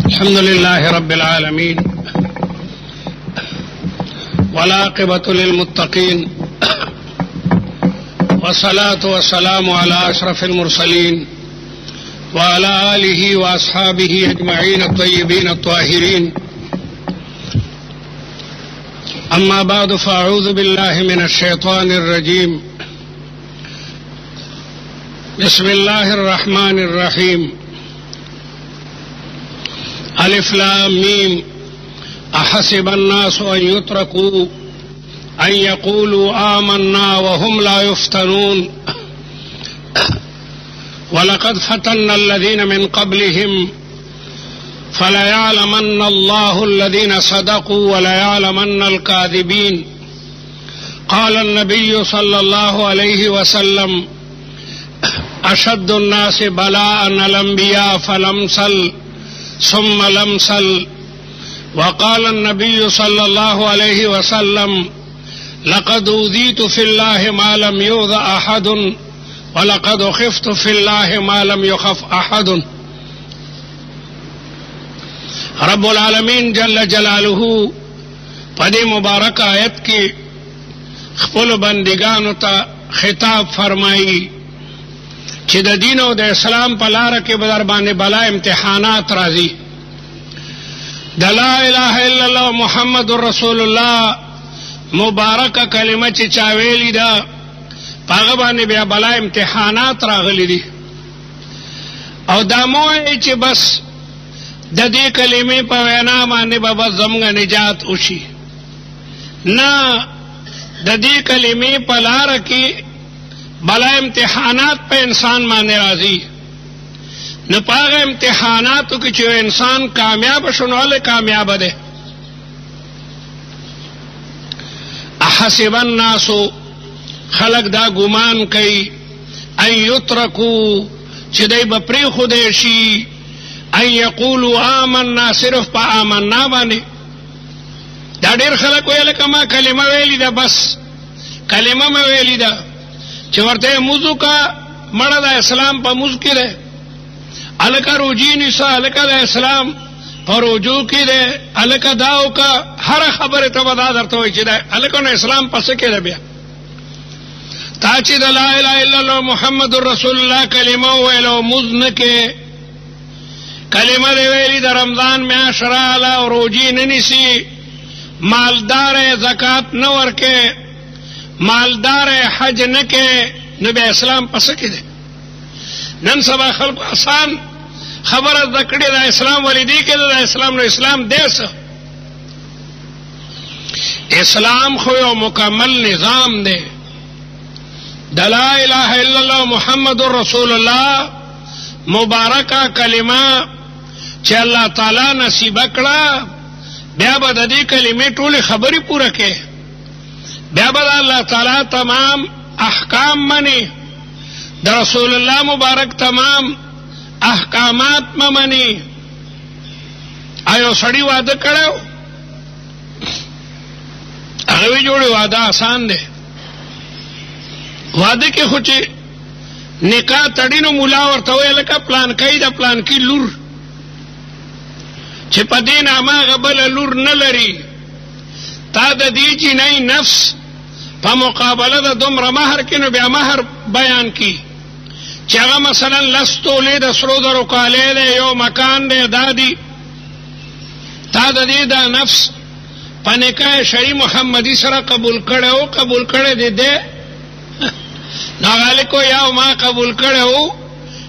الحمد لله رب العالمين والعاقبة للمتقين والصلاة والسلام على أشرف المرسلين وعلى آله وأصحابه أجمعين الطيبين الطاهرين. أما بعد فأعوذ بالله من الشيطان الرجيم. بسم الله الرحمن الرحيم. الف لام میم احسب الناس ان يتركوا ان يقولوا آمنا وهم لا يفتنون ولقد فتنا الذين من قبلهم فليعلمن الله الذين صدقوا وليعلمن الكاذبين. قال النبي صلى الله عليه وسلم اشد الناس بلاء الانبياء فلمسل ثم لمسل. وقال النبي صلى الله عليه وسلم لقد أوذيت في الله ما لم يؤذ أحد ولقد خفت في الله ما لم يخف أحد. رب العالمین جل جلالہ پدی مبارک آیت کی خپل بندگانو ته خطاب فرمائی چې د دین او د اسلام په لاره کې به در باندې بلا امتحانات راځي. د لا اله الا الله محمد رسول الله مبارکه کلمه چې چا ویلې ده په هغه باندې بیا بلا امتحانات راغلي دي او دا مو وایي چې بس د دې کلمې په وینا باندې به بس زموږ نجات وشي. نه، د دې کلمې په لاره کې بلا امتحانات پہ انسان مانے راضی نہ پاغ امتحانات کی جو انسان کامیاب شنوالے کامیاب دے. احسب الناس خلق دا گمان کئی ان یترکو چدئی بپری خودشی ان یقولوا آمنا صرف پا آمنا بانے. دا دیر خلق ویلے کما کلمہ ویلی دا بس کلمہ میں ویلی دا چې ورته موضوع کا مړه د اسلام په موضوع کې ده الکه روجی نساء الکه د اسلام په روجو کې ده الکه داو کا هر خبره ته ودا درته وي چې ده الکه نو اسلام پس کې ده. بیا تا چې د لا اله الا الله محمد رسول الله کلمه ویلو مزن کې کلمه دی ویلي د رمضان میاشت راغله او روجی نه نیسي مالدار زکات نه ورکې مالدار حج نہ کے نبی اسلام پس کے دے. نن سبا خلق آسان خبر دکڑی دا اسلام ولیدی کے دا اسلام نو اسلام دے سا اسلام خوی مکمل نظام دے. لا الہ الا اللہ محمد رسول اللہ مبارکہ کلمہ چی اللہ تعالی نصیب اکڑا بیا بددی کلمے ٹولی خبری پورا کے بیا بدا اللہ تعالی تمام احکام منی دا رسول اللہ مبارک تمام احکامات منی. آیو سڑی وعدہ کڑو اگوی جوڑی وعدہ آسان دے. وعدہ کی خوچی نکاح تڑینو ملا ورتوی لکا پلان کئی دا پلان کی لور چی پا دین اما غبل لور نلری تا دا دی جی نئی نفس پا مقابلہ دا دمر مہر کی نو بیا مہر بیان کی چاگا مثلا لستو لی دا سرو دا رکالے دے یو مکان دے دادی تا دا دی دا نفس پا نکاح شریع محمدی سرا قبول کرے ہو قبول کرے دے دے ناغالی کو یاو ما قبول کرے ہو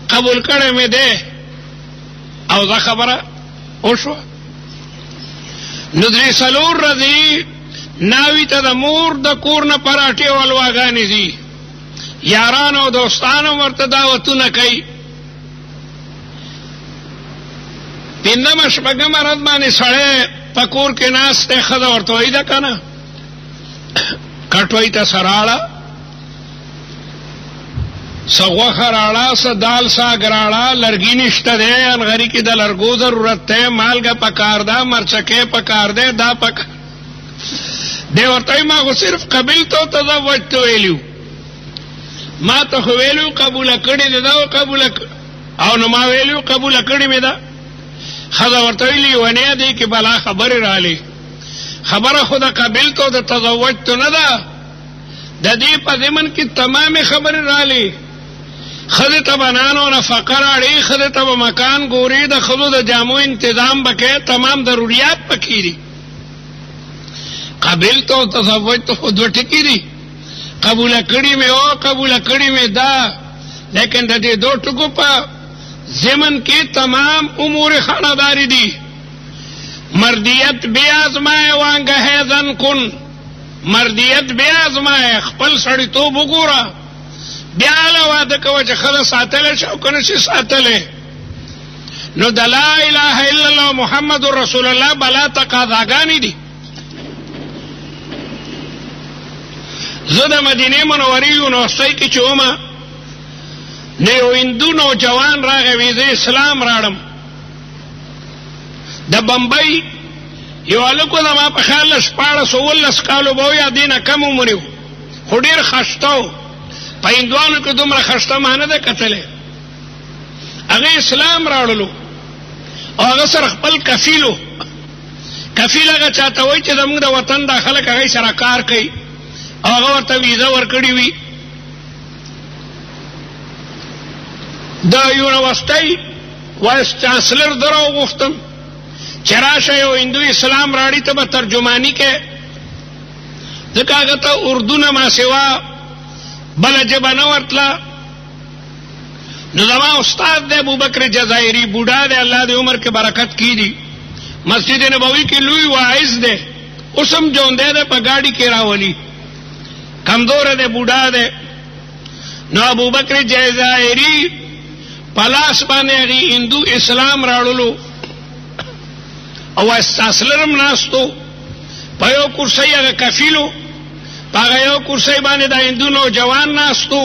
قبول کرے میں دے او دا خبرہ اوشو ندری سلور رضی ناوی تا دا مور دا کور نا پراٹی والواغانی دی یارانو دوستانو مرتا دعوتو نکی پیندم اشپگم ردبانی سڑے پکور کے ناس تے خدا ورطوئی دا کنا کٹوئی تا سراڑا سغوخ راڑا سا دال سا گراڑا لرگی نشتا دے انغری کی دا لرگو ضرورت تے مالگا پکار دا مرچکے پکار دے دا پکار دے ورطوئی ما خو صرف قبل تو تزوجتو ویلیو ما تا خو ویلیو قبول کردی دے دا قبول او نما ویلیو قبول کردی میں دا خزه ورته ویلي ونې دی کې بلا خبرې رالی خبره خو د قبلتو د تزوجتو نه ده د دې په ضمن کې تمامې خبرې رالی خزه ته بنانو نفقه راړي خزه ته به مکان ګوري د ښځو د جامو انتظام بکې تمام ضروریات پکې دي قبلتو تزوجتو خو دوه ټکي دي قبوله کړي مې او قبوله کړي مې دا لیکن د دې دو ټکو په ضمن کې تمام امور خانهداری دي مردیت بے آزمائے وانگہ زن کن مردیت بے آزمائے خپل سړیتوب وګوره بیا له واده کوه چې ښځه ساتلی شي او که نه شي ساتلی نو د لا اله الا الله محمد رسول الله بلا تقاضاګانې دي زه د مدینې منورې یونیورسټۍ کې چې ومه نو یو هندو نوجوان راغی وی زه اسلام راړم د بمبئی یو هلک و زما په خیال له 14 کالو به و یا دې نه کم عمر و خو ډېر خشته و په هندوانو کې دومره خشته ما نه ده کتلی هغه اسلام راړلو او هغه سره خپل کفیل و کفیل هغه چاته وایي چې زموږ د وطن دا خلک هغې سره کار کوي او هغه ورته ویزه ورکړې وي د یونیورسټۍ وایس چانسلر در راوغوښتم چې راشه یو هندو اسلام راړي ته به ترجماني کې ځکه هغه ته اردو نه ما سوا بله ژبه نه ورتله نو زما استاد دی ابوبکر جزائري بوډا دی الله د عمر کې برکت کی دي مسجد نبوي کې لوی واعظ دی اوس هم ژوندی دی په ګاډي کې راولي کمزوره دی بوډا دی نو ابوبکر جزائري په لاس باندې هغې هندو اسلام راړلو او وایس چانسلر هم ناستو په یو کرسۍ هغه کفیلو په هغه یو کرسۍ باندې د هندو نوجوان ناستو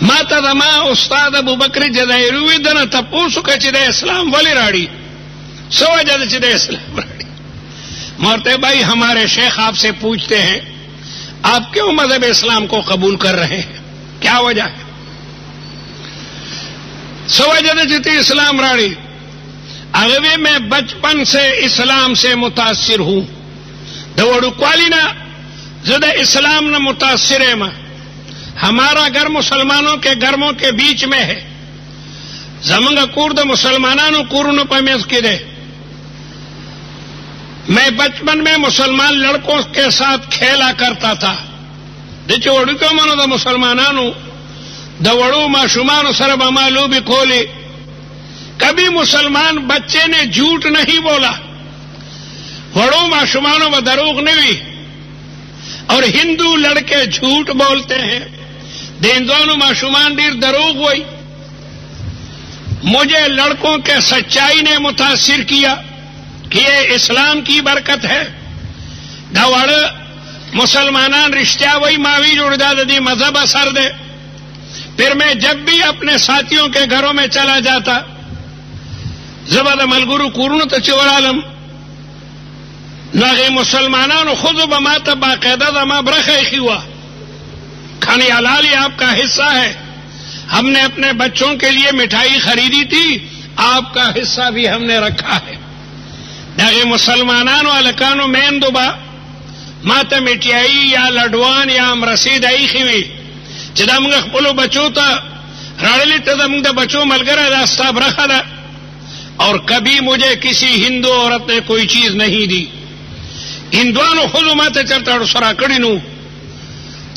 ما ته زما استاد ابوبکر جزائري وویل دنه تپوس وکړه چې د اسلام ولې راړي څه وجہ ده چې د اسلام راړي ما ورته بھائی ہمارے شیخ آپ سے پوچھتے ہیں آپ کیوں مذہب اسلام کو قبول کر رہے ہیں کیا وجہ ہے سوجہ اسلام راڑی اغوی میں بچپن سے اسلام سے متاثر ہوں دوڑو کوالینا زدہ اسلام نہ متاثر ہے میں ہمارا گھر مسلمانوں کے گرموں کے بیچ میں ہے زمنگا کورد مسلمانانو کورنو پمیز کی دے میں بچپن میں مسلمان لڑکوں کے ساتھ کھیلا کرتا تھا دیکھو وڑو کو منو دا مسلمانانو دا وڑو معشومانو سر بمالو بھی کھولے کبھی مسلمان بچے نے جھوٹ نہیں بولا وڑو معشومانو میں دروغ نہیں اور ہندو لڑکے جھوٹ بولتے ہیں ہندوانو معشومان دیر دروغ ہوئی مجھے لڑکوں کے سچائی نے متاثر کیا کہ یہ اسلام کی برکت ہے دوڑ مسلمانان رشتہ وہی ماوی جوڑ دی مذہب اثر دے پھر میں جب بھی اپنے ساتھیوں کے گھروں میں چلا جاتا زبد ملگرو کورن تو چور عالم ناغی مسلمانان خود و بماتا باقاعدہ دما برخی ہوا کھانے حلالی آپ کا حصہ ہے ہم نے اپنے بچوں کے لیے مٹھائی خریدی تھی آپ کا حصہ بھی ہم نے رکھا ہے ناغی مسلمانان والکانو مین دوبا ماتا مٹھائی یا لڈوان یا رسید آئی خوی چدا منگا خپلو بچوں تا راڑلی تا منگا بچوں ملگرہ دا استاب رکھا دا اور کبھی مجھے کسی ہندو عورت نے کوئی چیز نہیں دی ہندوانو خود ماتا چلتا سرا کڑینو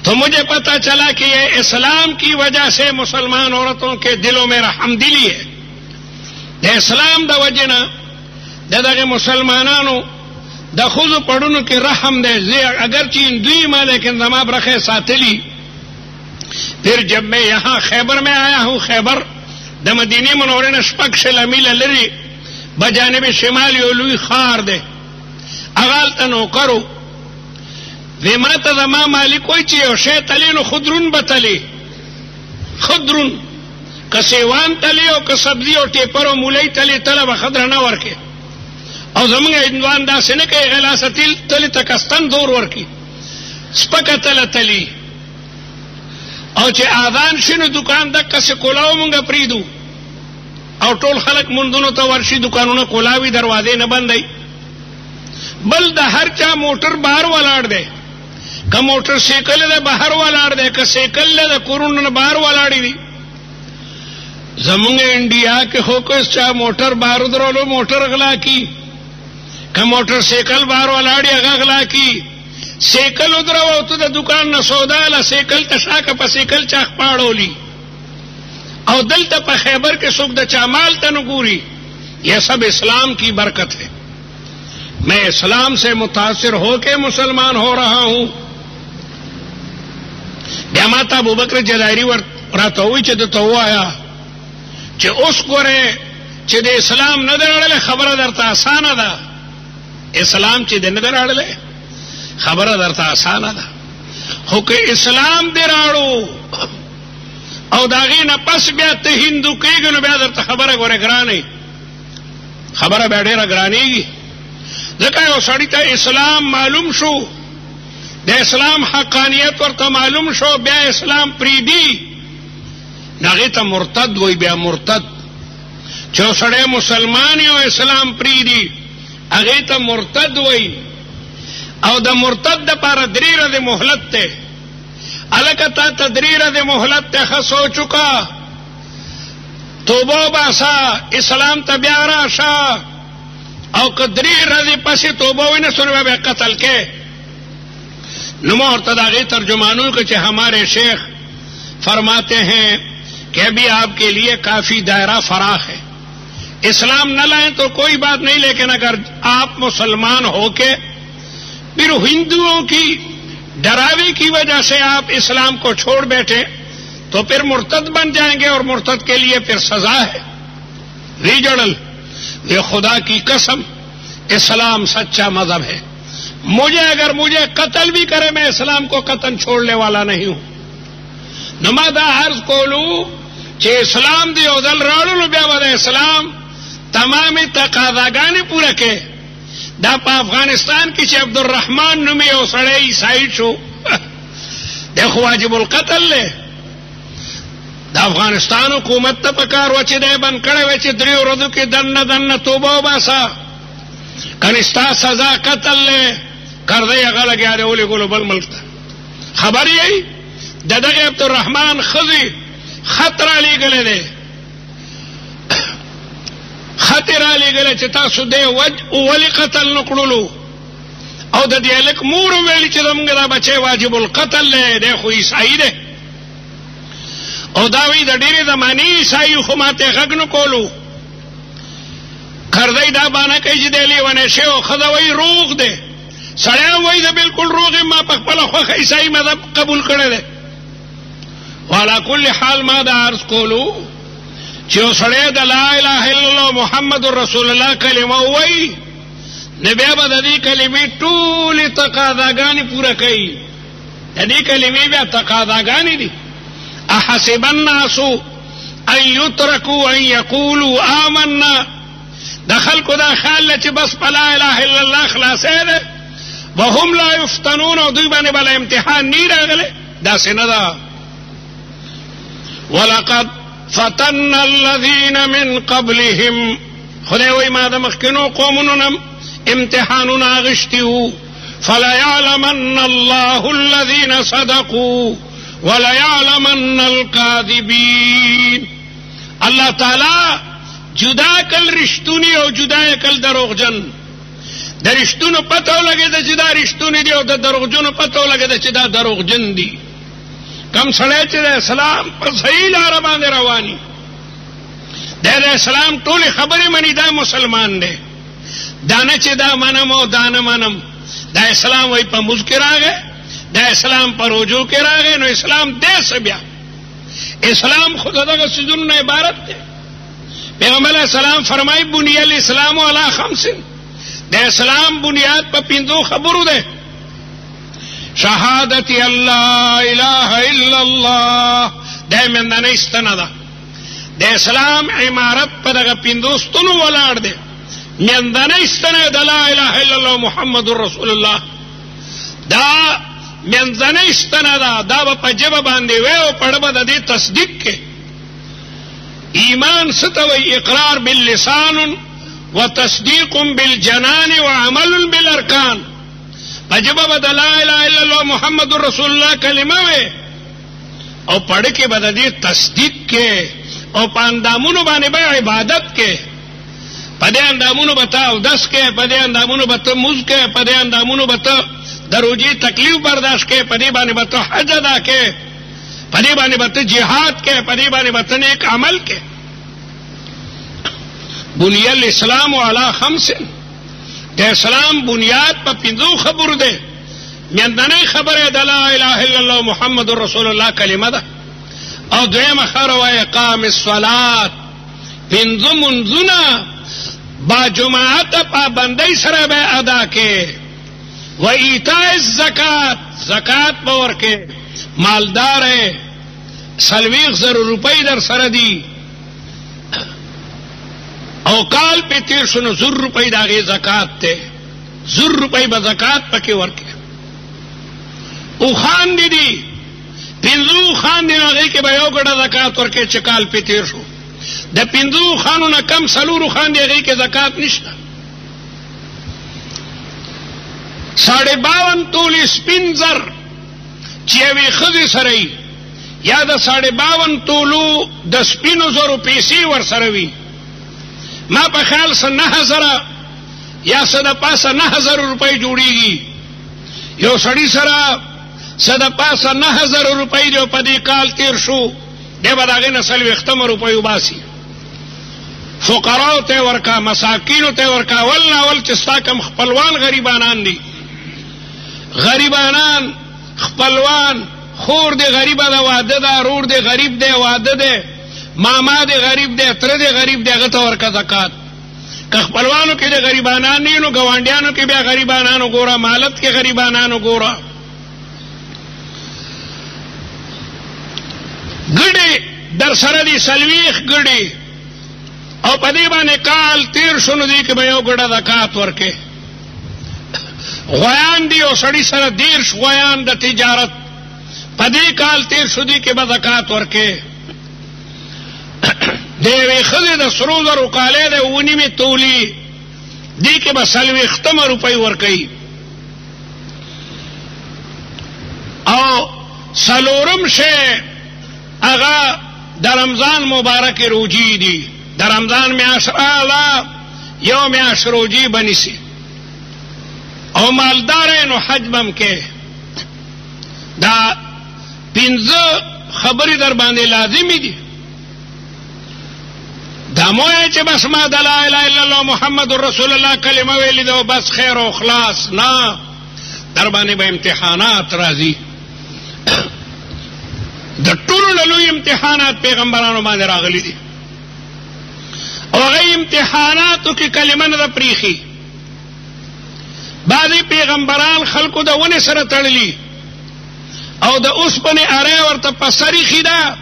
تو مجھے پتا چلا کہ یہ اسلام کی وجہ سے مسلمان عورتوں کے دلوں میں رحم دلی ہے دا اسلام دا وجہ نا دا مسلمانانو دا خود پڑھنو کی رحم دے اگرچہ ہندوئی ماں لیکن زماب رکھے ساتلی پھر جب میں یہاں خیبر میں آیا ہوں خیبر دا مدینی منورے نشپک سے لمیل لری بجانب شمالی علوی خار دے اغال تنو کرو ویما تا زما مالی کوئی چیئے شے تلی نو خدرون بتلی خدرون کسیوان تلی او کسبزی او ٹیپر او مولی تلی طلب خدر نور کے او زمانگا اندوان دا سنکے غلاس تلی تکستان دور ورکی سپکا تلی او چې اذان شنو دکان دغه څه کولاو مونږه پریدو او ټول خلک مندونو ته ورشي دکانونه کولاوي دروازې نه بندي. بل د هر چا موټر بهر ولاړ دی، که موټر سایکل ده بهر ولاړ دی، که سایکل ده د کورونو نه بهر ولاړې دي. زمونږ انډیا کې خو که چا موټر بهر درولو موټر غلا کی، که موټر سایکل بهر ولاړې هغه غلا کی. سیکل ادرو تو د دکان نه سودا له سیکل ته شاکه په سیکل چاخ پاړولی او دلته په خیبر کې څوک د چامال ته نه ګوري. یہ سب اسلام کی برکت ہے. میں اسلام سے متاثر ہو کے مسلمان ہو رہا ہوں. بیا ماته ابوبکر جزائری راته وایي چې دته ووایه چې اوس ګورې چې د اسلام نه دی راړلی خبره درته اسانه ده. اسلام چې دی نه دی راړلی خبره درته اسانه ده، خو که اسلام دې راړو او د هغې نه پس بیا ته هندو کېږي نو بیا درته خبره ګورې ګرانې خبره بیا ډېره ګرانېږي. ځکه یو سړي ته اسلام معلوم شو، د اسلام حقانیت ورته معلوم شو، بیا اسلام پریدي نو هغې ته مرتد وایي. بیا مرتد چې یو سړی مسلمان او اسلام پریدي هغې ته مرتد وایي. او د مرتد دپاره 3 ورځې مهلت دی. هلکه تا ته 3 ورځې مهلت دی، ښه سوچ وکړه، توبه وباسه، اسلام ته بیا راشه، او که 3 ورځې پسې توبه ونه سو نو بیا قتل کې. نو ما ورته د هغې ترجمانو که چې ہمارے شیخ فرماتے ہیں کہ ابھی آپ کے لیے کافی دائرہ فراخ ہے، اسلام نہ لائیں تو کوئی بات نہیں، لیکن اگر آپ مسلمان ہو کے پھر ہندوؤں کی ڈراوے کی وجہ سے آپ اسلام کو چھوڑ بیٹھے تو پھر مرتد بن جائیں گے، اور مرتد کے لیے پھر سزا ہے. ریجڑل یہ خدا کی قسم اسلام سچا مذہب ہے. مجھے قتل بھی کرے میں اسلام کو قطن چھوڑنے والا نہیں ہوں. نمادا عرض کولو چې اسلام دی او دل راړو بیا ودا اسلام تمامي تقاضاګانې پوره کې. دا په افغانستان کې چې عبدالرحمن نومي یو سړی عیسائی شو دغه واجب القتل له. د افغانستان حکومت ته پکار و چې دی بند کړی وی چې 3 ورځو کې دنه توبه وباسه، کنستا سزا قتل له کردی هغه لګیا دی ولېږلو بل ملک ته. خبر یې د دغه عبدالرحمن ښځې خط رالیږلی دی، خط رالیږلی چې تاسو دی ولې قتل نه کړلو، او د دې هلک مور ویلي چې زموږ دا بچی واجب القتل دی، دی خو عیسائی دی. او دا وی د ډېرې زمانې عیسائی خو ماته غږ نه کولو. کردی دا بانه کوي چې دی لیونی شوی او ښځه وایي روغ دی، سړی هم وایي زه بلکل روغ یم، ما په خپله خوښه عیسائی مذهب قبول کړی دی. وعلى کل حال ما دا عرض کولو چې یو سړی د لا اله الا الله محمد رسول الله کلمه ووایي نو بیا به د دې کلمې ټولې تقاضاګانې پوره کوي. د دې کلمې بیا تقاضاګانې دي. احسب الناس ان یترکوا ان یقولوا آمنا، د خلکو دا خیال دی چې بس په لا اله الا الله خلاصی دی وهم لا یفتنون، او دوی باندې بله امتحان نی راغلی. داسې نه ده. ولقد فتنا الذین من قبلهم، خدای وایي ما د مخکینو قومونو نه امتحانونه اخیستي وو. فلیعلمن الله الذین صدقوا ولیعلمن الکاذبین. الله تعالی جدا کل رښتونی او جدا کل دروغجن. د رښتونو پته ولګېده چې دا رښتونی دي او د دروغجنو پته ولګېده چې دا دروغجن دي. کم سړی چې د اسلام په صحیح لاره باندې رواني د اسلام ټولې خبرې مني دا مسلمان دی. دا نه چې دا منم او دا نه منم. دا اسلام وایي په مونځ کې راغی، دا اسلام په روژو کې راغی، نو اسلام دی څه بیا؟ اسلام خو د دغه څیزونو نه عبارت دی. پیغمبر علیہ السلام فرمائی بنی الاسلام علی 5، د اسلام بنیاد په 5 خبرو ده. شهادت الله اله الا الله د منځنۍ ستنه ده. د اسلام عمارت په دغه 5 ستنو ولاړ ده. منځنۍ ستنه د لا اله الا الله محمد رسول الله. دا منځنۍ ستنه ده، دا به په ژبه باندې وی او پړه به د دې تصدیق کې. ایمان څه ته وایي؟ اقرار باللسان وتصدیق بالجنان وعمل بالارکان. په ژبه به د لا اله الا الله محمد رسول الله کلمه وي او پړه کې به د دې تصدیق کې او په اندامونو باندې به عبادت کې. په دې اندامونو به ته اودس کې، په دې اندامونو به ته مونځ کې، په دې اندامونو به ته د روژې تکلیف برداشت کې، په دې باندې به ته حج ادا کې، په دې باندې به ته جهاد کې، په دې باندې به ته نیک عمل کې. بنی الاسلام علی خمس، د اسلام بنیاد په پنځو خبرو ده. منځنۍ خبره د لا اله الا الله محمد رسول الله کلمه ده، او دویمه خبره وایي اقام الصلات، پنځه منځونه با جماعت پابندۍ سره به ادا کې. و ایتاء الزکات، زکات به ورکې. مالدار ہے 40,000 روپۍ در سره دي او کال پہ 1300 روپۍ د هغې زکات دی. 100 روپۍ به زکات پکې ورکې. اوښان دي 5 اوښان دي، هغې کې به یو ګډه زکات ورکې چې کال پې تېر شو. د 5 اوښانو نه کم 4 اوښان دي، هغې کې زکات نشته. 52 تولې سپین زر چې یوې ښځې سره وي، یا د 52 تولو د سپینو زرو پیسې ور سره وي، ما په خیال 9,000 یا څه د پاسه 9,000 روپۍ جوړېږي. یو سړي سره څه د پاسه 9,000 روپۍ دی، په دې کال تېر شو، دی به د هغې نه 40 روپۍ وباسي. فقراو ته ورکا، مساکینو ته ورکا. اول ناول چې ستا کم خپلوان غریبانان دي، غریبانان خپلوان، خور دی غریبه ده واده ده، رور دی غریب دی واده دی، ماما دی غریب دی، تره دی غریب دی، هغه ته ورکه زکات. که خپلوانو کې د غریبانان نه نو ګاونډیانو کې بیا غریبانانو ګوره، مالت کې غریبانانو ګوره. ګډې در سره دي 40 ګډې، او په دې باندې کال تېر شو نو دې کې به یو ګډه زکات ورکې. غویان دي یو سړي سره 10 غویان د تجارت، په دې کال تېر شو دې کې به زکات ورکې. د یوې ښځې د سرو زرو کالی دی 9 تولې، دې کې به 40 روپۍ ورکوي. او څلورم شی هغه د رمضان مبارک روجي دي. د رمضان میاشت راغله، یو میاشت روجي به نیسي. او مالدار نو حج به هم کې. دا 5 خبرې در باندې لازمي دي. دا مو چې بس ما د لا اله الا الله محمد رسول الله کلمه ویلې ده بس خیر او خلاص نه، در باندې به امتحانات راځي. د ټولو لوی امتحانات پیغمبرانو باندې راغلي دي، او هغه امتحاناتو کې کلمه نه ده پریښي. بعضې پیغمبران خلکو د ونې سره تړلي او د اوسپنې اره ورته په سر ایښې ده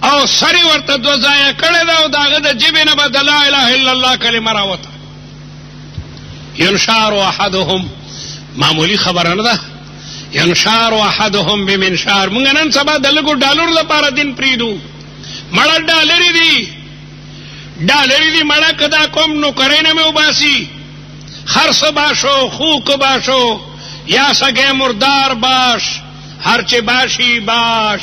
او سر یې ورته 2 ځایه کړې ده، او د هغه د ژبې نه به د لا اله الا الله کلمه راوته. ینشار احدهم، معمولی خبره نه ده. ینشار احدهم بمنشار. مونږ نن سبا د لږو ډالرو لپاره دین پرېږدو. مړه ډالرې دي مړه که دا کوم نوکرۍ نه مې وباسي، خرڅ باشو، خوک باشو، یا سگے مردار باش، هرچه باشی باش،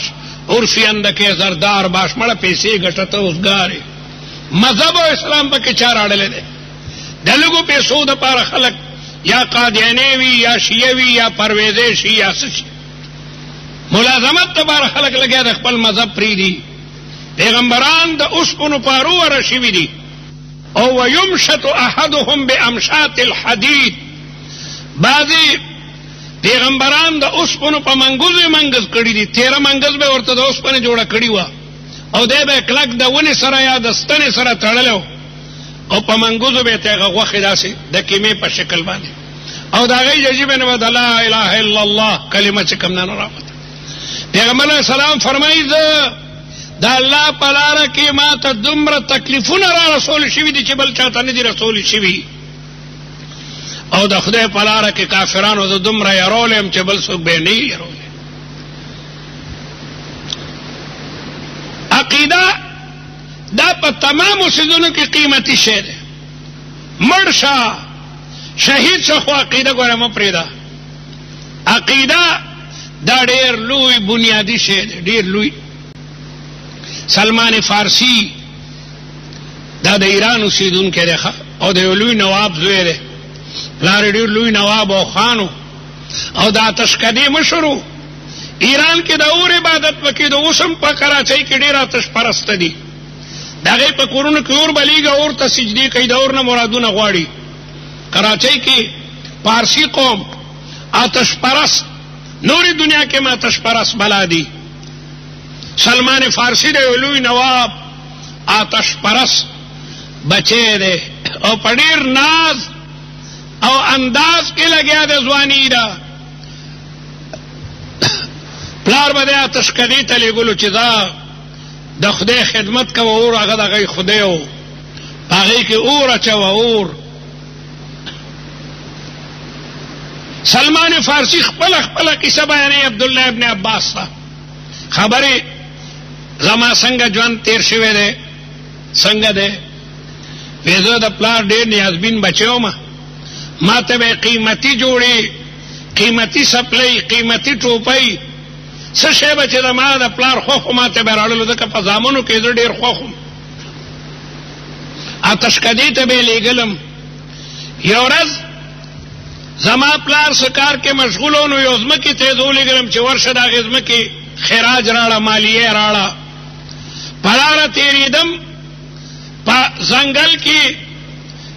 عرفی اندکه زردار باش. مړه پیسې ګټه ته اوسګارې. مذهب او اسلام پکې چا راړلی دی؟ د لږو پیسو دپاره خلک یا قادیانې وي یا شیعه وي یا پرویزی شي یا څه شي. ملازمت دپاره خلک لګیا د خپل مذهب پرېږدي. پیغمبران د اوسپنو پارو وره شوي دي. او ویمشط احدهم بامشاط الحدید، بعضې پیغمبران د اوسپنو په منګوزو منګز کړي دي. 13 منګز به ورته د اوسپنې جوړه کړي وه، او دی به کلک د ونې سره یا د ستنې سره تړلی، او په منګوزو به یې ته هغه غوښې داسې د کیمې په شکل باندې، او د هغې د ژبې نه به د لا اله الا الله کلمه چې کوم نه راوته. پیغمبر علیه السلام فرمایي زه د الله په لاره کې ما ته دومره تکلیفونه را رسول شوي دي چې بل چاته نه دي رسول شوي. او د خدای په لاره کې کافرانو د دومره یارولم چې بل څوک به نه یارولی. عقیده دا په تمامو څیزونو کې قیمتي شی دی. مړ شه شهید شه خو عقیده ګوره مه پرېږده. عقیده دا ډېر لوی بنیادي شی دی، ډېر لوی. سلمان فارسی دا د ایران اوسېدونکی دی او د یو لوی نواب زوی دی. پلار یې ډېر لوی نواب او خان او د آتشکدې مشر و. ایران کې د اور عبادت پکې د اوس هم په کراچۍ کې ډېر آتش پرسته دي. د هغې په کورونو کې اور بلیږي، اور ته سجدې کوي، د اور نه مرادونه غواړي. کراچۍ کې پارسی قوم آتش پرست، نوری دنیا کې ما آتش پرست بلا دي. سلمان فارسی د یو لوی نواب آتش پرست بچی دی او په ډېر ناز او انداز کې لګیا د ځواني ده. پلار به د آتشکدې ته لېږلو چې دا د خدای خدمت کوه، اور هغه د هغې خدای و، په هغې کې اور اچوه. اور سلمان فارسی خپله کیسه بیانوي عبدالله ابن عباس ته. خبرې زما څنګه ژوند تېر شوی دی، څنګه دی. وی زه د پلار ډېر نیازبین بچی وم، ما ته به یې قیمتي جوړې، قیمتي سپلۍ، قیمتي ټوپۍ، څه شی به چې د ما د پلار خوښ و ما ته به یې راوړلو. ځکه په زامنو کې زه ډېر خوښ وم. آتشکدې ته به یې لېږلم. یو ورځ زما پلار څه کار کې مشغول و، نو یو ځمکې ته یې زه ولېږلم چې ورشه د هغې ځمکې خراج راړه، مالیه راړه. په لاره تېرېدم، په ځنګل کې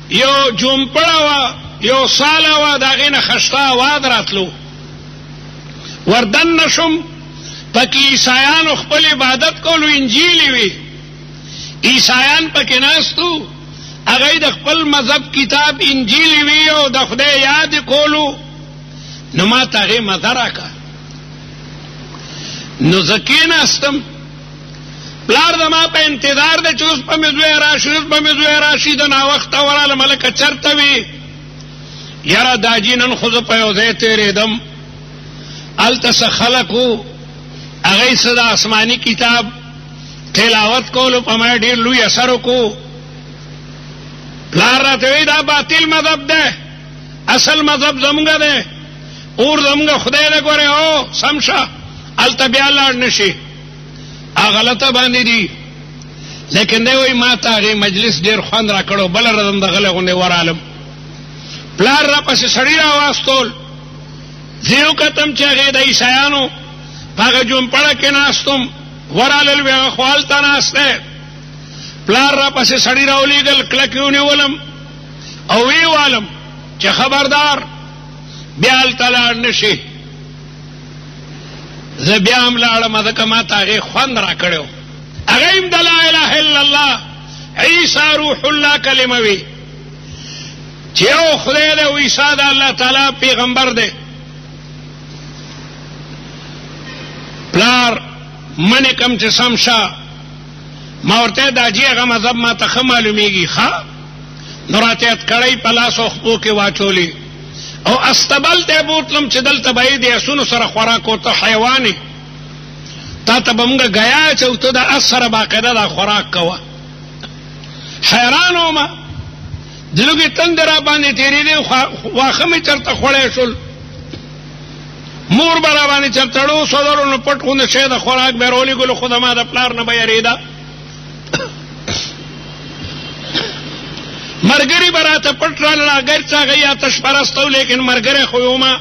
یو جومپړه وه، یو ساله وه، د هغې نه خشته آواز راتلو. وردن نشم، پکې عیسایانو خپل عبادت کولو، انجیلې وي، عیسایان پکې ناستو، هغوی د خپل مذهب کتاب انجیلې وي او د خدای یاد کولو. نو ما ته هغې مزه راکړه. نو زه کېناستم، پلار زما په انتظار دی چې اوس به مې زوی راشي، اوس به مې زوی راشي. د ناوخته ورغلم، هلکه چېرته وي؟ یاره داجي نن خو زه په یو ځای تېرېدم، هلته څه خلک وو، هغوی څه د آسماني کتاب تلاوت کولو، په ما ډېر لوی اثر وکړو. پلار راته وایي دا باطل مذهب دی، اصل مذهب زموږ دی، اور زموږ خدای دی. ګورې او سم شه، هلته بیا لاړ نه شي، غلطه باندې دي. لیکن دی وایي ما ته هغې مجلس ډېر خوند را کړو. بله ورځ هم دغلې غوندې ورالم، پلار را پسې سړي را واستول. زه یې وکتم چې هغې د عیسایانو په هغه جومپړه کې ناستم، ورالل وي هغه خو هلته ناست دی. پلار را پسې سړي را ولېږل، کلک یې ونیولم او ویې والم چې خبردار بیا هلته لاړ نه شي. زه بیا هم لاړم، ځکه ما ته هغې خوند را کړی و. هغه هم د لا اله الا الله عیسی روح الله کلمه وي چې یو خدای دی او عیسی د الله تعالی پیغمبر دی. پلار منې کم چې سم شه. ما ورته دا جی هغه مذهب ما ته ښه معلومیږي. ښه نو راته اتکړۍ په لاس او خپو کې واچولې او استبل ته بوتلم چې دلته به یې د اسونو سره خوراک و، ته حیوان یې، تا ته به مونږ ګیا چې ته د اس سره باقاعده دا خوراک کوه. حیران وم، د لوږې تندې را باندې تېرېدې، واښه مې چېرته خوړی شول، مور به را باندې چېرته ړو سودرو نو پټ غوندې شی د خوراک به یې راولېږلو، خو زما د پلار نه به یېرېده. مرګري به راته پټ رالل، اګر څه هغوی آتش پرست و، لیکن مرګری خو یومه،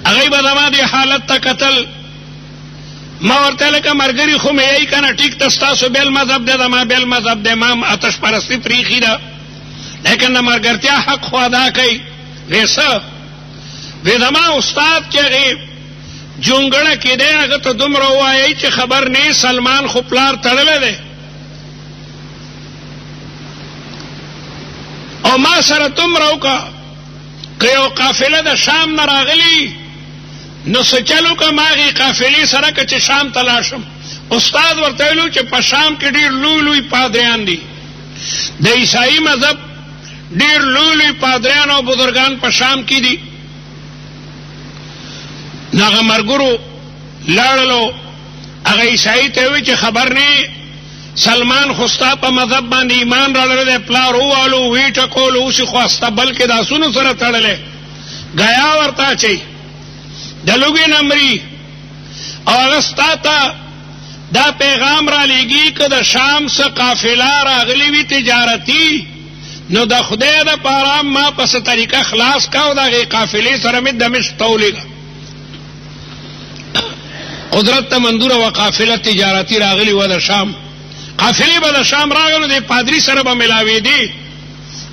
هغوی به زما دې حالت ته کتل. ما ورته لکه مرګري خو مې یی که نه، ټیک ته ستاسو بېل مذهب دی، زما بېل مذهب دی، ما هم آتش پرستي پرېښي ده، لیکن د مرګرتیا حق خو ادا کوي. وی څه؟ وی زما استاد چې هغې جونګړه کې دی، هغه ته دومره ووایئ چې خبر نه سلمان خو پلار تړلی دی او ما سره دومره وکړه که یو قافله د شام نه راغلي نو څه چل وکړه، ما هغې قافلې سره که چې شام ته لاړ شم. استاد ورته ویلو چې په شام کې ډېر لوی لوی پادریان دي، د عیسایي مذهب ډیر لوی پادریان او بزرگان په شام کې دي. هغه مرګرو لاړلو هغه عیسائی ته وی چې خبر نه سلمان خوستا په مذهب باندې ایمان راړل دی، پلار ووالو وی ټکول اوس خو استبل کې داسونو سره تړلې غیا ورته چي د لوګي نمرې او هغه تا دا پیغام را لېږي که د شام څخه قافله راغلی وي تجارتي، نو د خدای د پاره ما په څه طریقه خلاص کاو دغه قافلې سره مې دمشق ته ولېږه. قدرت ته منظوره و قافله تجارتي راغلی و د شام، قافلې به د شام راغلو د پادری سره به ملاوېدې،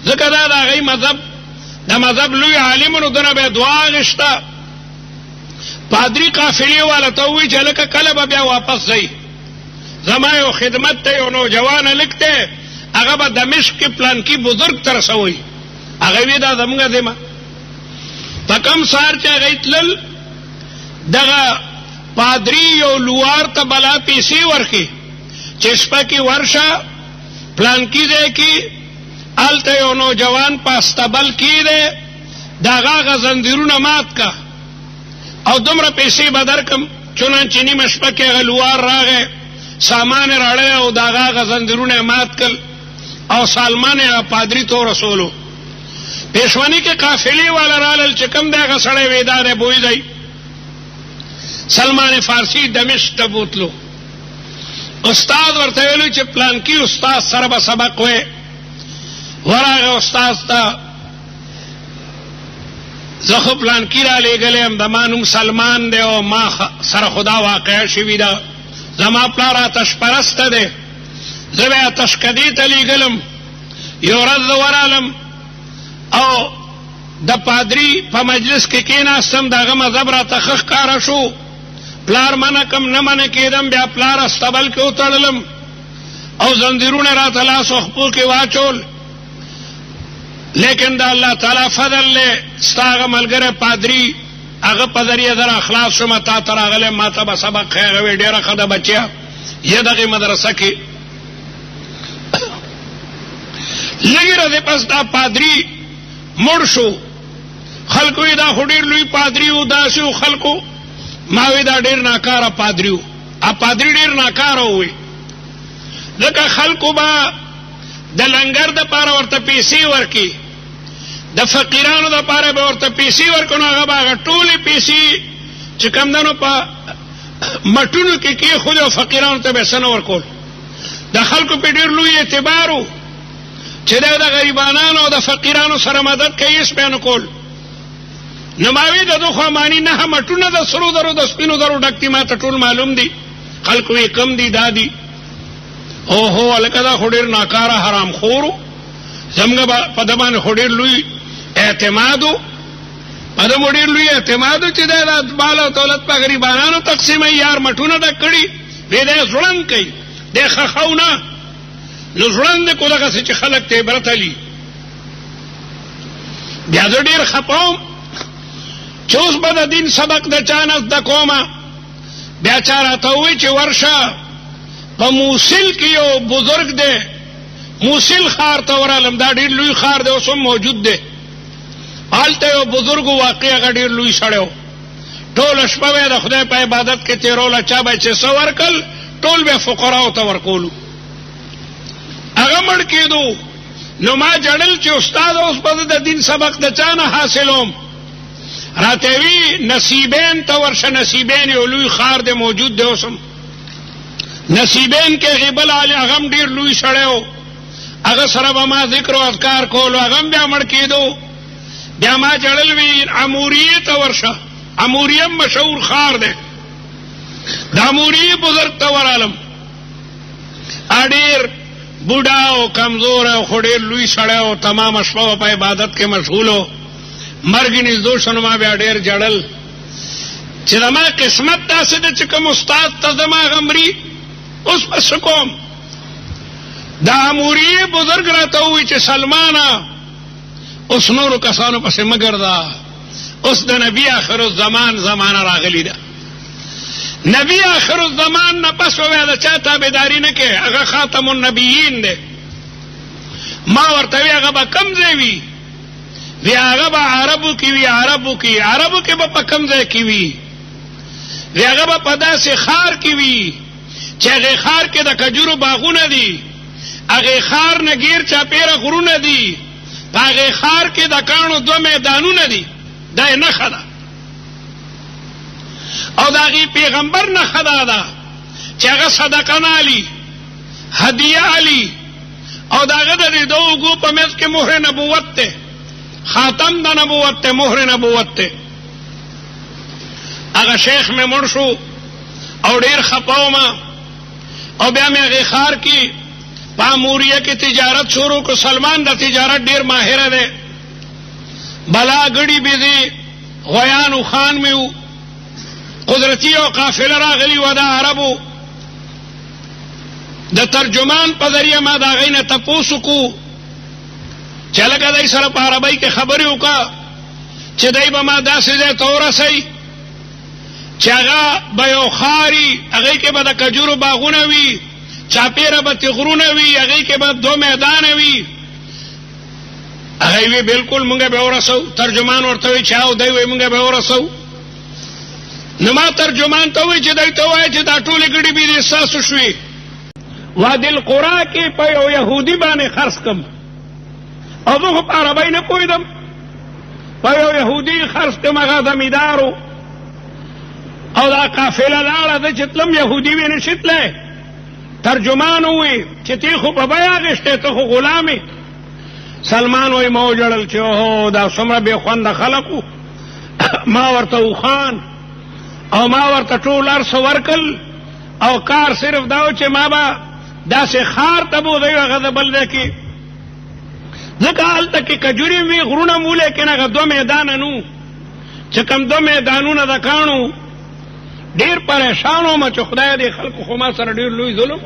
ځکه دا د هغوی مذهب د مذهب لوی عالمونو دونه به دعا غشته. پادری قافلې والا ته ووایي چې هلکه کله به بیا واپس ځئ، زما یو خدمت ته یو نوجوان هلک دی، هغه به دمشق کې پلانکي بزرګ ته رسوئ. هغه وی دا زموږ ذمه. په کم سهار چې هغوی تلل دغه پادری یو لوار ته بلا پیسې ورکړي چې شپه کې ورشه پلانکي ځای کې هلته یو نوجوان په استبل کې دی، د هغه هغه زنځیرونه مات کا او دومره پیسې به درکم. چنانچه نیمه شپه کې هغه لوار راغی، سامان یې راړی او د هغه هغه زنځیرونه یې مات کړل او سالمان یې پادري ته ورسولو. پېشواني کې قافلې والا رالل چې کوم دی هغه سړی وی دا دی بوی دی. سلمان فارسی دمشق ته بوتلو، استاد ورته ویلو چې پلانکي استاد سره به سبق وی. ورغه استاد ته زه خو پلانکي را لېږلی یم، زما نوم سلمان دی او ما سره خدا واقعه شوي ده، زما پلار آتش پرسته دی، زه به یې آتشکدې ته لېږلم. یو ورځ زه ورغلم او د پادري په مجلس کې کېناستم، د هغه مذهب راته ښه ښکاره شو. پلار منع کم نه منع کېدم، بیا پلار استبل کې وتړلم او زنځیرونه راته لاس او خپو کې واچول. لیکن دا الله تعالی فضل دی، ستا هغه ملګری پادري هغه په ذریعه در اخلاص شوم، تا ته راغلی، ما ته به سبق ښیي. هغه وی ډېره ښه ده بچیا، یه دغې مدرسه کې. لږې ورځې پس دا پادري مړ شو. خلکو یې دا خو ډېر لوی پادري و، داسې و خلکو. ما وی دا ډېر ناکاره پادري و، پادري ډېر ناکاره ووی، ځکه خلکو به د لنګر دپاره ورته پیسې ورکړي، د فقیرانو دپاره به ورته پیسې ورکړو، نو هغه به هغه ټولې پیسې چې کمدنو په مټونو کې کېښودې او فقیرانو ته به یې څه نه ورکول. د خلکو پې ډېر لوی اعتبار و چې دی د غریبانانو او د فقیرانو سره مدد کوي، هېڅ به یې نه کول. نو ما وی د ده خو اماني نه مټونه د سرو زرو د سپینو زرو ډک دي، ما ته ټول معلوم دي. خلکو یې کم دي دا دي. اوهو هلکه دا خو ډېر ناکاره حرام خور و، زموږ په ده باندې خو ډېر لوی اعتماد و، په ده مو ډېر لوی اعتماد و چې دی د مال او دولت په غریبانانو تقسیموي. یار مټونه ډک کړي، بیا دی زړند کوي، دی خښو نه، نو زړند دی کو دغسې چې خلک ته عبرت علي. بیا زه ډېر خفه وم چې اوس به د دین سبق د چا نه زده کومه. بیا چا راته ووایي چې ورشه په موسل کې یو بزرګ دی، موسل ښار ته ورغلم، دا ډېر لوی ښار دی، اوس هم موجود دی. هلته یو بزرګ و، واقع هغه ډېر لوی سړی و، ټوله شپه به یې د خدای په عبادت کې تېروله. چا به چې څه ورکړل ټول به فقراو ته ورکولو. هغه مړ کېدو، نو ما جړل چې استاد اوس به زه د دین سبق د چا نه حاصلوم. راته وی نصیبین ته ورشه، نصیبین یو لوی ښار دی موجود دی اوس هم. نصیبین کې غیبل علی هغه هم ډېر لوی سړی و، هغه سره به ما ذکر و اذکار کولو، هغه هم بیا مړ کېدو. بیا ما جړل وی عموریې ته ورشه، عموریه هم مشهور ښار دی، د عموریې بزرګ ته ورغلم. ډېر بوډا او کمزور او خو ډېر لوی سړی و، تمامه شپه په عبادت کې مشغول و. مرګ یې نږدې شو، نو ما بیا ډېر جړل چې زما قسمت داسې ده چې کوم استاد ته زما هغه مري، اوس به څه کوم. د عموریې بزرګ راته ووایي چې سلمانه اوس نورو کسانو پسې مه ګرځه، اوس د نبي آخر الزمان زمانه راغلې ده. نبی آخر الزمان نه پس به د چا تابعداري نه کوي، هغه خاتم النبیین دی. ما ورته وی هغه به کم ځای وي؟ وی هغه به عربو کې وي. عربو کې به په کم ځای کې وي؟ وی هغه به په داسې ښار کې وي چې هغې ښار کې د کجورو باغونه دي، هغې ښار نه ګیر چاپېره غرونه دي، په هغې ښار کې د کاڼو 2 میدانونه دي. دا یې نښه ده. او د هغې پیغمبر نښه دا ده چې هغه صدقه نه علي، هدیه علي، او د هغه د دې 2 اوږو په منځ کې مهر نبوت دی، خاتم د نبوت دی، مهر نبوت دی. هغه شیخ مې مړ شو او ډېر خپه وم، او بیا مې هغې ښار کې په اموریه کې تجارت شروع کړو. سلمان د تجارت ډېر ماهره دی، بلا ګړي بېدې غویانو خان مې و، قدرتي او قافله راغلي وه د عربو. د ترجمان په ذریعه ما د هغې نه تپوس وکړو چې لکه دی سره په عربۍ کې خبرې وکړه چې دی به ما داسې ځای ته ورسوي چې هغه به یو ښاري، هغې کې به د کجورو باغونه وي، چاپېره به غرونه وي، هغې کې به 2 میدانه وي. هغې وی بلکل مونږ به ورسو. ترجمان ورته وی چې او دی وی مونږ به ورسو. نو ما ترجمان ته وی چې دی ته وایه چې دا ټولې ګړي بېدې ستاسو شوې، وادي القرا کې په یو یهودي باندې خرڅ کړم، او زه خو په عربۍ نه پوهېدم، په یو یهودي خرڅ کړم، هغه زمیندار او دا قافله لاړه، زه چې تلم یهودي وی نشي تللی. ترجمان ووی چې تی خو په بیه اخېستی، ته خو غلام یې. سلمان وی ما وجړل چې اوهو دا څومره بې خونده خلق وو. ما ورته وخان او ما ورته ټول هر څه ورکړل، او کار صرف دا و چې ما به داسې ښار ته بوځئ هغه د بل ځای کې، ځکه هلته کې کجورې وي، غرونه مو، لیکن هغه 2 میدانه نو چې کوم 2 میدانونه د کاڼو. ډېر پریشان وم چې خدای دې خلکو خو ما سره ډېر لوی ظلم.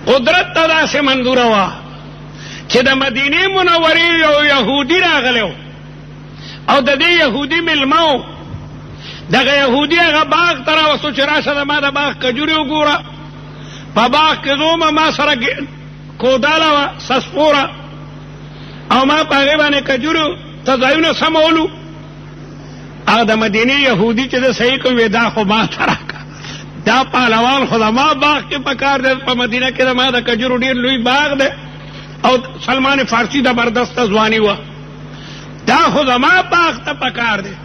قدرت ته داسې منظوره وه چې د مدینې منورې یو یهودي راغلی و، او د دې یهودي مېلمه و. دغه یهودي هغه باغ ته راوستو چې راشه د ما د باغ کجورې وګوره. په باغ کې زومه، ما سره کوداله وه سسپوره، او ما په هغې باندې کجورو ته ځایونه سمولو. هغه د مدینې یهودي چې د صحیح کوي دا خو ما ته راکړه، دا پهلوان خو د ما باغ کې په کار دی، په مدینه کې د ما د کجورو ډېر لوی باغ دی، او سلمان فارسي زبردسته ځواني وه، دا خو زما باغ ته په کار دی.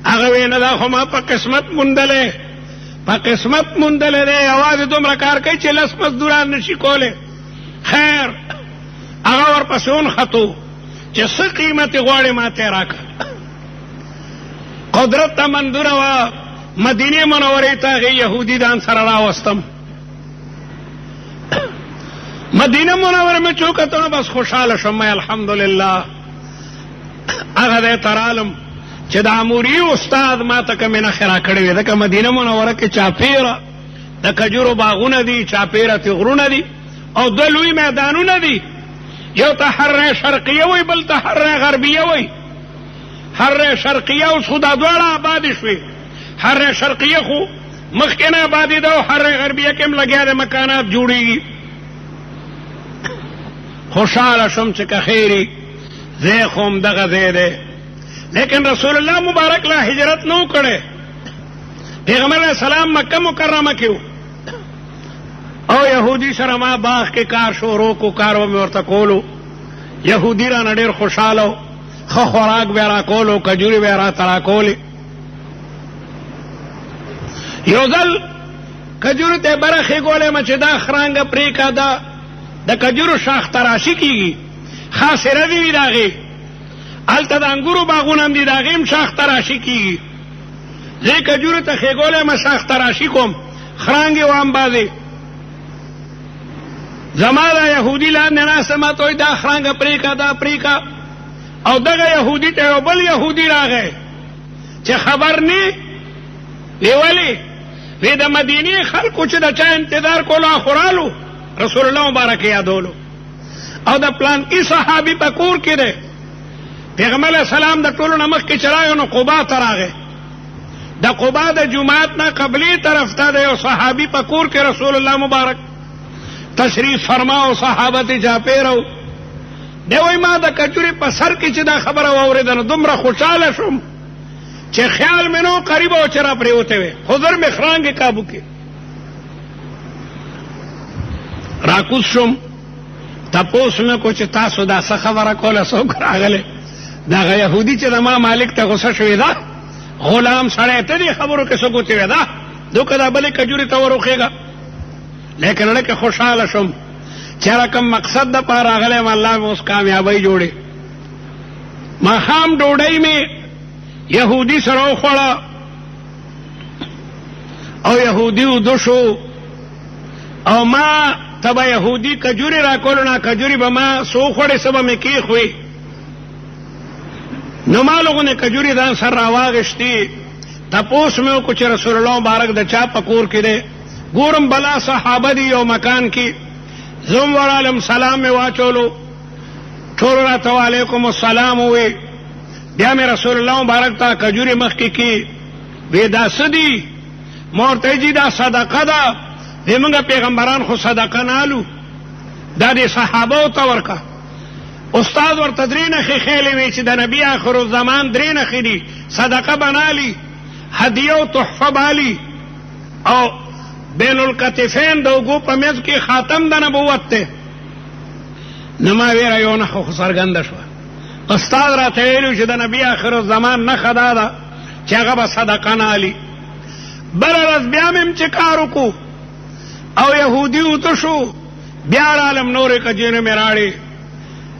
هغه وی نه، دا خو ما په قسمت موندلی، په قسمت موندلی دی، یوازې دومره کار کوي چې 10 مزدوران نشي کولی. خیر هغه ورپسې ونښتو چې څه قیمت یې غواړې ما ته یې راکړه. قدرت ته منظوره وه، مدینې منورې ته هغې یهودي ځان سره راوستم. مدینه منوره مې چې وکتله بس خوشحاله شوم، الحمدلله. هغه ځای ته رالم چې د اموري استاد ما ته کومې نښې راکړې وې، ځکه مدینه منوره کې چاپېره د کجورو باغونه دي، چاپېره تې غرونه دي، او 2 لوی میدانونه دي. یو ته حره شرقیه وی، بل ته حره غربیه وی. حره شرقیه اوس خو دا دواړه آبادې شوې. حره شرقیه خو مخکې نه آبادې ده، او حره غربیه کې هم لګیا د مکانات جوړېږي. خوشحاله شم چې که خیري ځای خو هم دغه ځای دی، لیکن رسول الله مبارک لا هجرت نو کړی. پیغمبر علیہ السلام مکه مکرمه کې و، او یهودي سره ما باغ کې کار شروع کو، کار مې ورته کولو. یهودي رانه ډېر خوشحاله و، ښه خوراک به یې راکولو، کجورې به یې راته راکولې. یو ځل کجورو ته برخې ګولې چې دا خرانګه پرېکا، دا د کجورو شاخ تراشي کېږي، خاصره دي وي د هغې. هلته د انګورو باغونه هم دي، د هغې هم شاخ تراشي کېږي. زه کجورو ته ښېګولی یم، شاخ تراشي کوم، خرانګې وام بازې. زما دا یهودي لاندې ناسته، ما ته وایي دا خرانګه پرېکا، دا پرېکا. او دغه یهودي ته یو بل یهودي راغی چې خبر نه وی، ولې؟ وی د مدینې خلکو چې د چا انتظار کولو خورالو، رسول الله مبارک یادولو، او د پلانکي صحابي په کور کې دی. پیغمبر علیہ السلام د ټولو نه مخکې چې راغی نو قبا ته راغی. د قبا د جومات نه قبلي طرف ته د یو صحابي په کور کې رسول الله مبارک تشریف فرماو صحابه ته چاپیرو دی وای ما د کجوري په سر کې چې دا خبره واورېده نو دومره خوشحاله شوم چې خیال مې نو قریب او چر پرېوته وي حضور مې خرانګې قابو کې راکوز شم تپوس مې کو چې تاسو دا څه خبره کوله څوک راغلی دغه یهودي چې د ما مالک ته غوسه شوې ده غلام سړی ته دې خبرو کې څه ګوتې وې ده دوکه دا بلې کجوري ته وروخېږه لیکن لکه خوشحاله شم چې رقم مقصد د پاره راغلی یم الله مې اوس کامیابی جوړې ماښام ډوډۍ مې یهودي سره وخوړه او یهودي اوده شو او ما ته به یهودي کجوري راکولو نه کجوري به ما څو خوړې څه به مې کېښوي نو ما لغونې کجوري ځان سره راواغېشتې تپوس مې وکړو چې رسول الله مبارک د چا په کور کې دی ګورم بلا صحابه دي یو مکان کې زم ورالم سلام مې واچولو ټولو راته وعلیکم السلام ووی بیا مې رسول الله مبارک ته کجوري مخکې کې وی دا څه دي ما ورته ویل دا صدقه ده وی موږ پیغمبران خو صدقه نه الو دا دې صحابو ته ورکه استاد ورته درې نښې ښیلې وې چې د نبي آخر الزمان درې نښې دي صدقه بنالي هدیه او تحفه بالي او بین الکتفین د اوږو په منځ کې خاتم د نبوت دی نو ما ویره یو نښه خو څرګنده شوه استاد راته ویلو چې د نبي آخر الزمان نښه دا ده چې هغه به صدقه نه الي بله ورځ بیا مې چې کار وکړو او یهودي اوته شو بیا رالم نورې کجورې مې راړې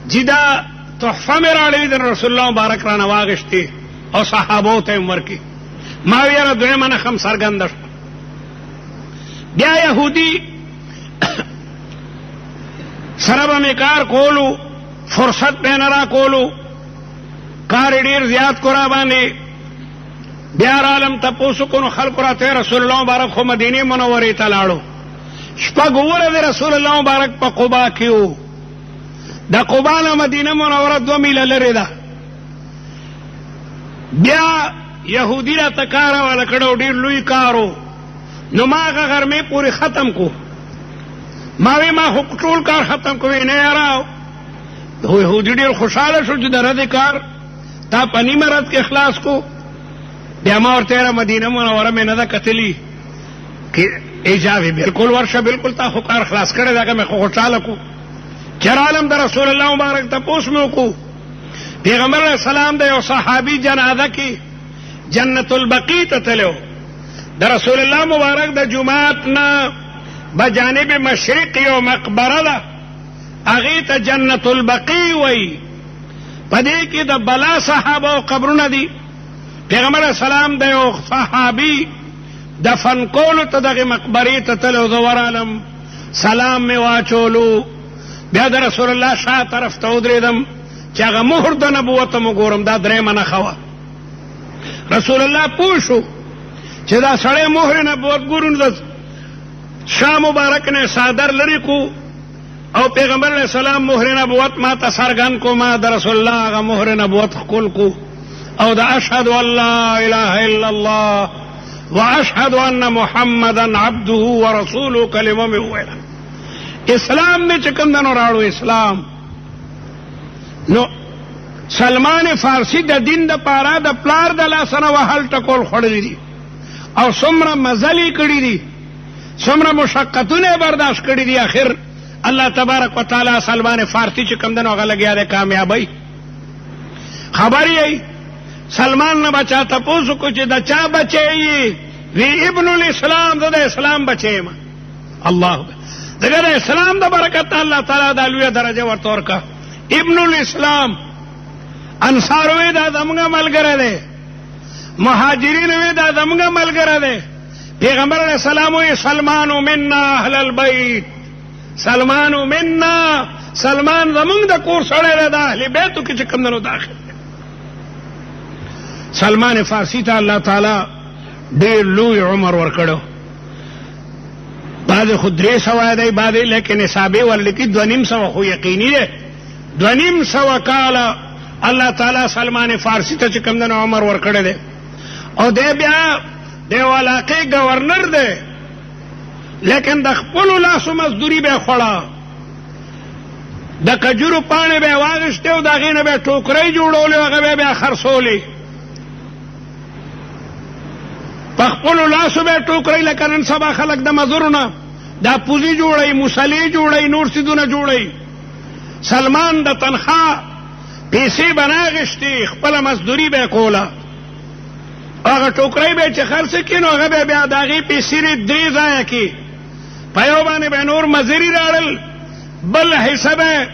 چې دا تحفه مې راړې د رسول الله مبارک رانه واغېشتې او صحابو ته یې ورکړې ما ویره دویمه نښه هم څرګنده شوه بیا یهودي سره به مې کار کولو فرصت پې نه را کولو کار یې ډېر زیات کو را باندې بیا رالم تپوس وکړو نو خلکو راته رسول الله مبارک خو مدینې منورې ته لاړو شپږ ورځې رسول الله مبارک په قبا کې و د قبا نه مدینه منوره 2 میله لرې ده بیا یهودي راته کار واله کړو ډېر لوی کارو نو ما هغه غرمې پورې ختم کو ما وی ما خو ټول کار ختم کو نه یاره یهودي ډېر خوشحاله شو چې د رد کار تا په نیمه رد کې خلاص کو بیا ما ورته یاره مدینه منوره مې نه ده کتلي کې ایجابي بالکل ورشه بالکل تا خو کار خلاص کړی دا که مې خو خوشحاله کو چرالم د رسول الله مبارک تپوس مې وکړو پیغمبر علیه السلام د یو صحابي جنازه کې جنت البقیع ته تلو د رسول الله مبارک د جماعت نه بجانب مشرق یو مقبره ده هغې ته جنت البقیع وایي په دې کې د بلا صحابه او قبرونه دي پیغمبر علیه السلام د یو صحابي دفن کولو ته دغې مقبرې ته تلو زه ورالم سلام مې واچولو بیا د رسول الله شا طرف ته ودرېدم چې هغه مهر د نبوت م وګورم دا درېیمه نښه وه رسول الله پوه شو چې دا سړی مهر نبوت ګورو نو د شا مبارک نه صادر لرې کو او پیغمبر علیه السلام مهر نبوت ما ته څرګند کو ما د رسول الله هغه مهر نبوت ښکل کو او د اشهد ان لا اله الا الله واشهد ان محمدا عبده ورسوله کلمه مې وویله اسلام مې چې کوم دنو راړو اسلام نو سلمان فارسی د دین د پاره د پلار د لاسه نه وهل ټکول خوړلی دي او څومره مزلې کړي دي څومره مشقتونه برداشت کړي دي آخر الله تبارک وتعالی سلمان فارسی چې کوم دنو هغه لګیا دی کامیابی خبر یې سلمان نه بچا تپوس وکړو چې د چا بچی وی ابن الاسلام د اسلام بچی یم الله دغه د اسلام د برکت الله تعالی د لویه درجه ورته ورکړه ابن الاسلام انصار وی دا زموږ ملګری دی مهاجرین وی دا زموږ ملګری دی پیغمبر علیه السلام وی سلمان منا اهل البیت سلمان منا سلمان زموږ د کور سړی دی د اهل بیتو کې چې کوم دنو داخل دی سلمان فارسی ته الله تعالی ډېر لوی عمر ورکړو بعضې خو 300 دی بعضې لیکن حسابې ورلیکي 250 خو یقیني دی 250 کاله الله تعالی سلمان فارسی ته چې کوم دنو عمر ورکړی دی او دی بیا د یو علاقې ګورنر دی لیکن د خپلو لاسو مزدوري به یې خوړه. د کجورو پاڼې به یې واغېستې او د هغې نه به یې ټوکرۍ جوړولې او هغه به یې بیا خرڅولې. په خپلو لاسو به یې ټوکرۍ، لکه نن سبا خلک د مزرو نه دا پوزي جوړوي، مصلې جوړوي، نور څیزونه جوړوي. سلمان د تنخوا پیسې به نه اخېستې، خپله مزدوري به یې کوله. هغه ټوکرۍ به یې چې خرڅ کړي نو هغه به بیا د هغې پیسې درې ځایه کړي. په یو باندې به نور مزري راړل، بل حصه به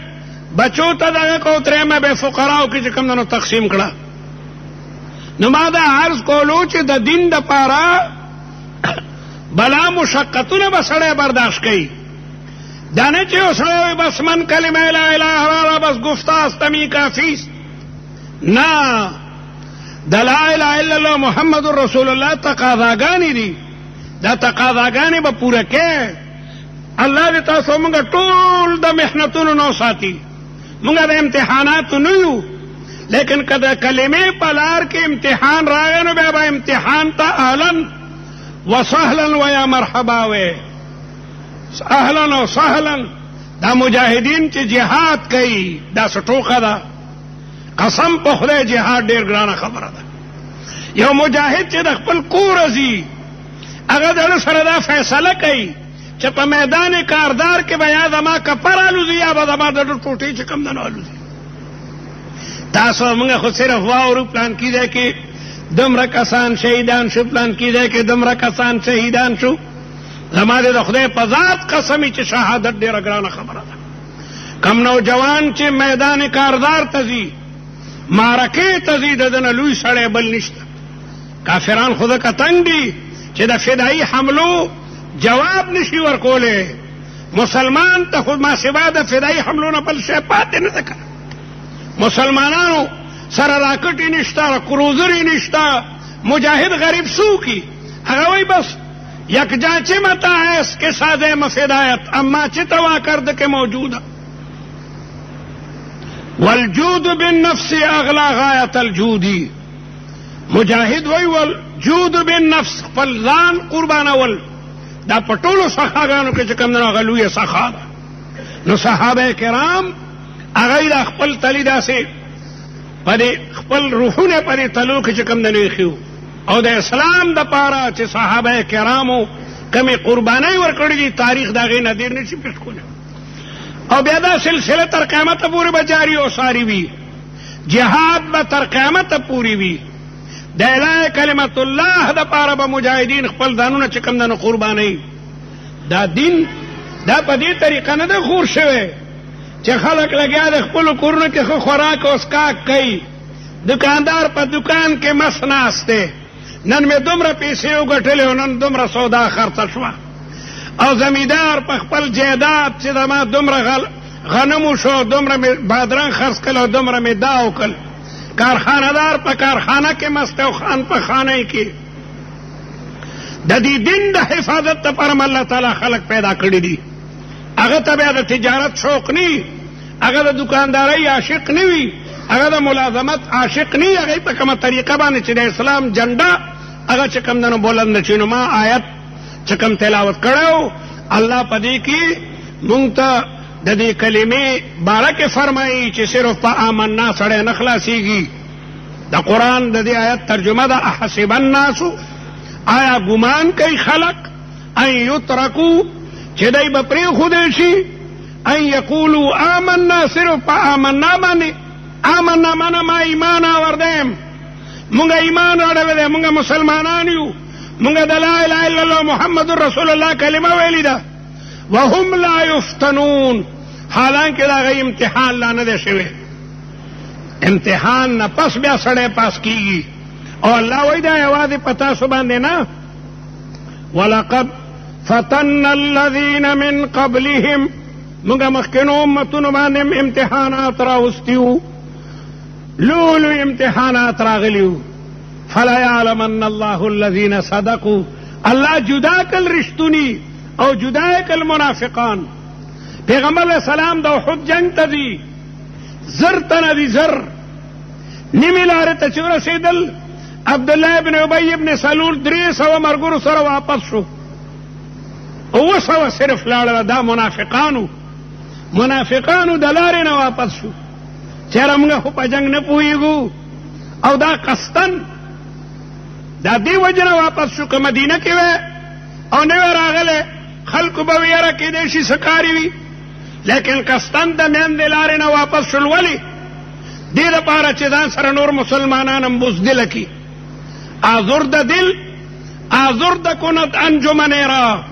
بچو ته دغه کو، درېیمه به فقراو کې چې کوم دنو تقسیم کړه. نو ما دا عرض کولو چې د دین دپاره بلا مشقتونه به سړی برداشت کوي. دا نه چې یو سړی وایي بس من کلمه لا اله الا الله بس گفتاست می کافی است. نه، د لا اله الا الله محمد رسول الله تقاضاګانې دي، دا تقاضاګانې به پوره کې. الله دې تاسو مونږ ټول د محنتونو نو ساتي. مونږ د امتحاناتو نه یو، لیکن که د کلمې په لار کې امتحان راغی نو بیا به امتحان ته اهلا وسهلا ویا مرحبا وی. اهلا وسهلا. دا مجاهدین چې جهاد کوي دا څه ټوکه ده؟ قسم په خدای جهاد ډېر ګرانه خبره ده. یو مجاهد چې د خپل کور ځي هغه د سره دا فیصله کوي چې په میدان کاردار کې به یا زما کفر الوزي یا به زما د ټوټې چې کوم دنو الوزي. تاسو موږ خو صرف واورو پلان کې دی کې دومره کسان شهیدان شو، پلان کې دی کې دومره کسان شهیدان شو. زما د خدای په ذات قسمي چې شهادت ډېره ګرانه خبره ده. کم نوجوان چې میدان کاردار ته ځي، معرکې ته ځي، د دنه لوی سړی بل نشته. کافران خو ځکه تنګ دي چې د فدایي حملو جواب نشي ورکولی. مسلمان ته خو ما سوا د فدایي حملو نه بل شی پاتې نه ده کنه. مسلمانانو سره راکټې نشته، کروزرې نشته. مجاهد غریب سوکی هغه وایي بس یک جانچه متا ہے اس کے ساتھ مفیدایت اما چتوا کرد کے موجود. والجود بالنفس اغلا غایت الجودی. مجاہد وی والجود بالنفس خپل ځان قربانول دا پټولو سخاګانو کې چې کوم نه غلوې سخا ده. نو صحابه کرام هغه د خپل تلی داسې پدې خپل روحونه پدې تلو کې چې کوم نه خيو او د اسلام د پاره چې صحابه کرامو کمی قربانای ورکړي دي تاریخ دا غي نادر نشي پیش کوله. او بیا دا سلسله تر قیامت پورې به جاری او ساری وي. جهاد به تر قیامت پورې وي. د اعلی کلمت الله د پاره به مجاهدین خپل ځانونه چې کوم نه قربانای. دا دین دا په دې طریقه نه ده خور شوی چې خلک لګیا د خپل کورونو کې خوراک او اسکاک کوي. دکاندار په دکان کې مس ناسته، نن مې دومره پیسې وګټلې او نن دومره سودا خرڅه شوه. او زمیندار په خپل جایداد چې زما دومره غنمو شو، دومره مې بادرنګ خرڅ کړل او دومره مې دا وکړل. کارخانهدار په کارخانه کې مست او خان په خانه کې. د دې دین د حفاظت لپاره الله تعالی خلق پیدا کړی دي. هغه ته بیا د تجارت شوق نه، هغه د دکاندارۍ عاشق نه وي، هغه د ملازمت عاشق نه، هغه په کومه طریقه باندې چې د اسلام جنډا هغه چې کوم دنو بلند شي. نو ما آیت چې کوم تلاوت کړو الله په دې کې مونږ ته د دې کلمې باره کې فرمایي چې صرف په آمنا سړی نه خلاصېږي. د قرآن د دې آیت ترجمه ده احسب الناس، آیا ګمان کوي خلق ان یترکو چې دی به پرېښودی شي ان یقولو آمنا صرف په آمنا باندې. آمنا مانا ما ایمان آوردیم، مونږ ایمان راړلی دی، مونږ مسلمانان یو، مونږ د لا اله الا الله محمد رسول الله کلمه ویلې ده. وهم لا یفتنون، حالانکه د هغه امتحان لا نه دی شوی. امتحان نه پس بیا سړی پاس کیږي. او الله وایي دا یوازې په تاسو باندې نه، ولقد فتنا الذین من قبلهم، مونږ مخکینو امتونو باندې امتحانات راوستي وو، لولو امتحانات راغلیو. فلا يعلمن الله الذين صدقوا، الله جدا کل رشتونی او جدا کل منافقان. پیغمبر علیہ السلام د احد جنگ ته ځي، زر تنه دي، زر نیمې لارې ته چې ورسېدل عبدالله ابن ابی ابن سلول 300 مرګرو سره واپس شو. اوسو صرف لاړه دا منافقانو د لارې نه واپس شو چېرې موږ خو په جنگ نه پوهېږو او دا قصدن دا دې وجه نه واپس شو که مدینه کې وی او نه وی راغلی خلکو به وی یاره کېدی شي څه کاري وي لیکن قصدن د میندې لارې نه واپس شول ولې دې دپاره چې ځان سره نور مسلمانان هم بزدله کړي آزرد کند انجمن را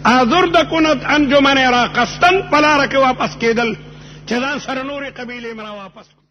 آزرد کند انجمن را قصدن په لاره کې واپس کېدل چې ځان سره نورې قبیلې هم را واپس